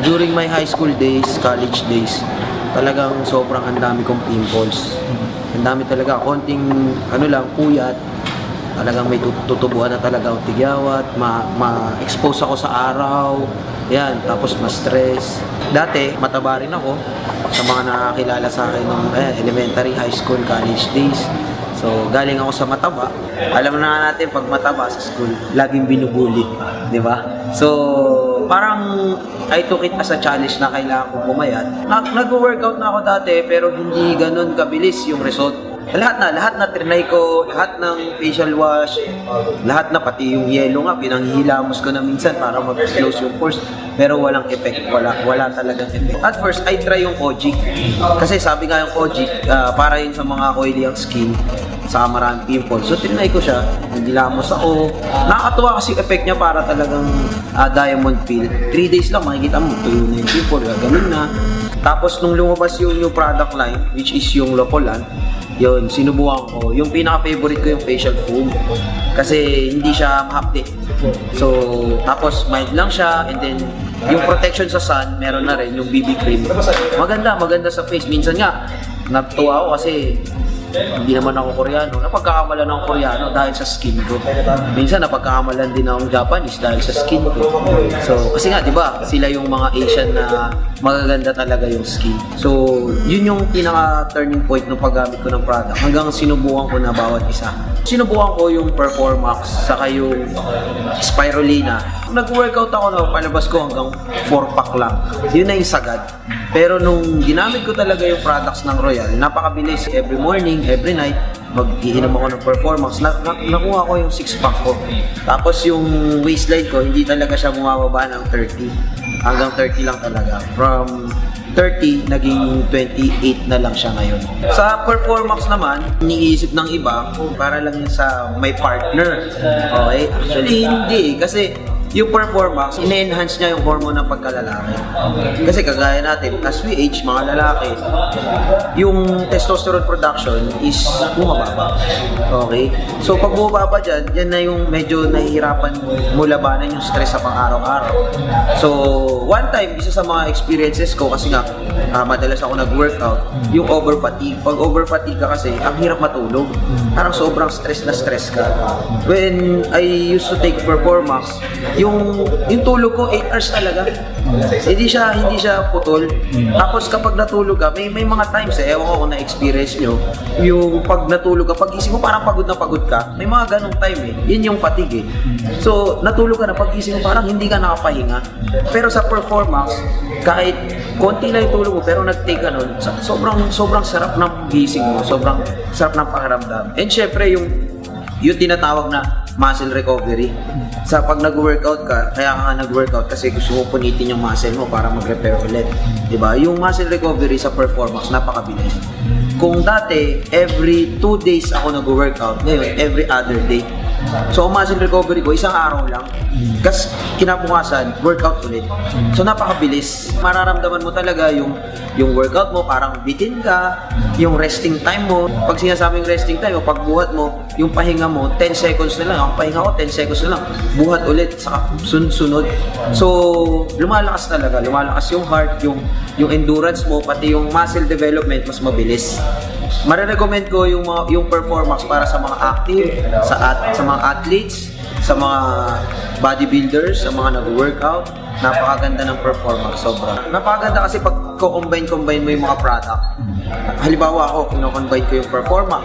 during my high school days, college days, talagang sobrang ang dami kong pimples. Ang dami talaga, konting puyat. Talagang may tutubuan na talaga ang tigyawat, ma-expose ako sa araw, yan, tapos ma-stress. Dati, mataba rin ako sa mga nakakilala sa akin ng elementary, high school, college days. So, galing ako sa mataba. Alam na natin, pag mataba sa school, laging binubuli, di ba? So, parang I took it as a challenge na kailangan ko pumayat. Nag-workout na ako dati, pero hindi ganun kabilis yung result. Lahat na trinay ko, lahat ng facial wash, lahat na, pati yung yellow nga, pinanghihilamos ko na minsan para mag-close yung pores. Pero walang effect, wala talagang effect. At first, I try yung Kojic. Kasi sabi nga yung Kojic, para yun sa mga oily ang skin, sa maraming pimples. So, trinay ko siya, naghilamos ako. Nakakatuwa kasi yung effect niya para talagang diamond peel. 3 days lang, makikita mo, tuyo na yung pimple, gagamin na. Tapos, nung lumabas yung new product line, which is yung Lopolan, yun, sinubukan ko. Yung pinaka-favorite ko yung facial foam. Kasi hindi siya mahapdi. So, tapos mild lang siya. And then, yung protection sa sun, meron na rin yung BB cream. Maganda sa face. Minsan nga, natuwa ako kasi hindi naman ako Koreano. Napagkakamalan ako Koreano dahil sa skin ko. Minsan napagkakamalan din akong Japanese dahil sa skin ko. So, kasi nga, di ba, sila yung mga Asian na magaganda talaga yung skin. So, yun yung pinaka-turning point ng paggamit ko ng product. Hanggang sinubukan ko na bawat isa. Sinubukan ko yung Performax, saka yung Spirulina. Nag-workout ako na palabas ko hanggang 4-pack lang. Yun na yung sagad. Pero nung ginamit ko talaga yung products ng Royal, napakabilis. Every morning, every night, mag-iinom ako ng Performax. Nakuha ko yung 6-pack ko. Tapos yung waistline ko, hindi talaga siya bumababa ng 30. Hanggang 30 lang talaga. From 30, naging 28 na lang siya ngayon. Sa Performax naman, iniisip ng iba, para lang yun sa may partner. Okay? Actually, hindi. Kasi yung Performax, ine-enhance niya yung hormone ng pagkalalaki. Kasi kagaya natin, as we age, mga lalaki, yung testosterone production is bumababa. Okay? So pag bumababa dyan, yan na yung medyo nahihirapan mo labanan yung stress sa pang-araw-araw. So one time, isa sa mga experiences ko, kasi nga, madalas ako nag-workout, yung over-fatigue. Pag over-fatigue ka kasi, ang hirap matulog. Parang sobrang stress na stress ka. When I used to take Performax, yung tulog ko 8 hours talaga. Hindi siya putol. Tapos kapag natulog ka, may mga times ewan ko kung na-experience nyo, yung pag natulog ka, pagising mo parang pagod na pagod ka. May mga ganong time Yun yung fatigue So, natulog ka na, pagising mo parang hindi ka nakapahinga. Pero sa Performax, kahit konti lang yung tulog mo, pero nag-take ka nun, sobrang sarap ng gising mo, sobrang sarap ng pakiramdam. And syempre, yung tinatawag na muscle recovery. Sa pag nag-workout ka, kaya ka nag-workout kasi gusto mo punitin yung muscle mo para mag-repair ulit. Diba? Yung muscle recovery sa Performax, napakabilis. Kung dati, every 2 days ako nag-workout, ngayon, every other day. So, ang muscle recovery ko, isang araw lang. Kasi kinabukasan, workout ulit. So, napakabilis. Mararamdaman mo talaga yung workout mo, parang bitin ka, yung resting time mo. Pag sinasabing resting time, pag buhat mo, yung pahinga mo, 10 seconds na lang. Ang pahinga ko, 10 seconds na lang. Buhat ulit, saka sunod. So, lumalakas talaga. Lumalakas yung heart, yung endurance mo, pati yung muscle development, mas mabilis. Marirecommend ko yung Performax para sa mga active, sa mga athletes, sa mga bodybuilders, sa mga nag-workout. Napakaganda ng Performax, sobra. Napakaganda kasi pag combine mo yung mga product. Halimbawa ako, kino-combine ko yung Performax,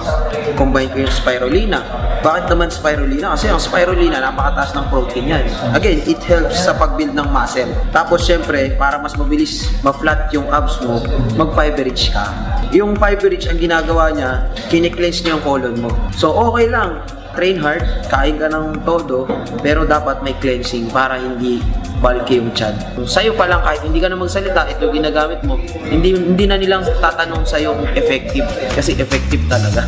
combine ko yung Spirulina. Bakit naman Spirulina? Kasi ang Spirulina, napakataas ng protein yan. Again, it helps sa pag-build ng muscle. Tapos syempre, para mas mabilis ma-flat yung abs mo, mag-fiber rich ka. Yung fiber rich, ang ginagawa niya, kine-cleanse niya yung colon mo. So okay lang, train hard, kain ka ng todo, pero dapat may cleansing para hindi bulky yung tiyan. Sa'yo pa lang, kahit hindi ka na magsalita, ito ginagamit mo, hindi na nilang tatanong sa'yo kung effective, kasi effective talaga.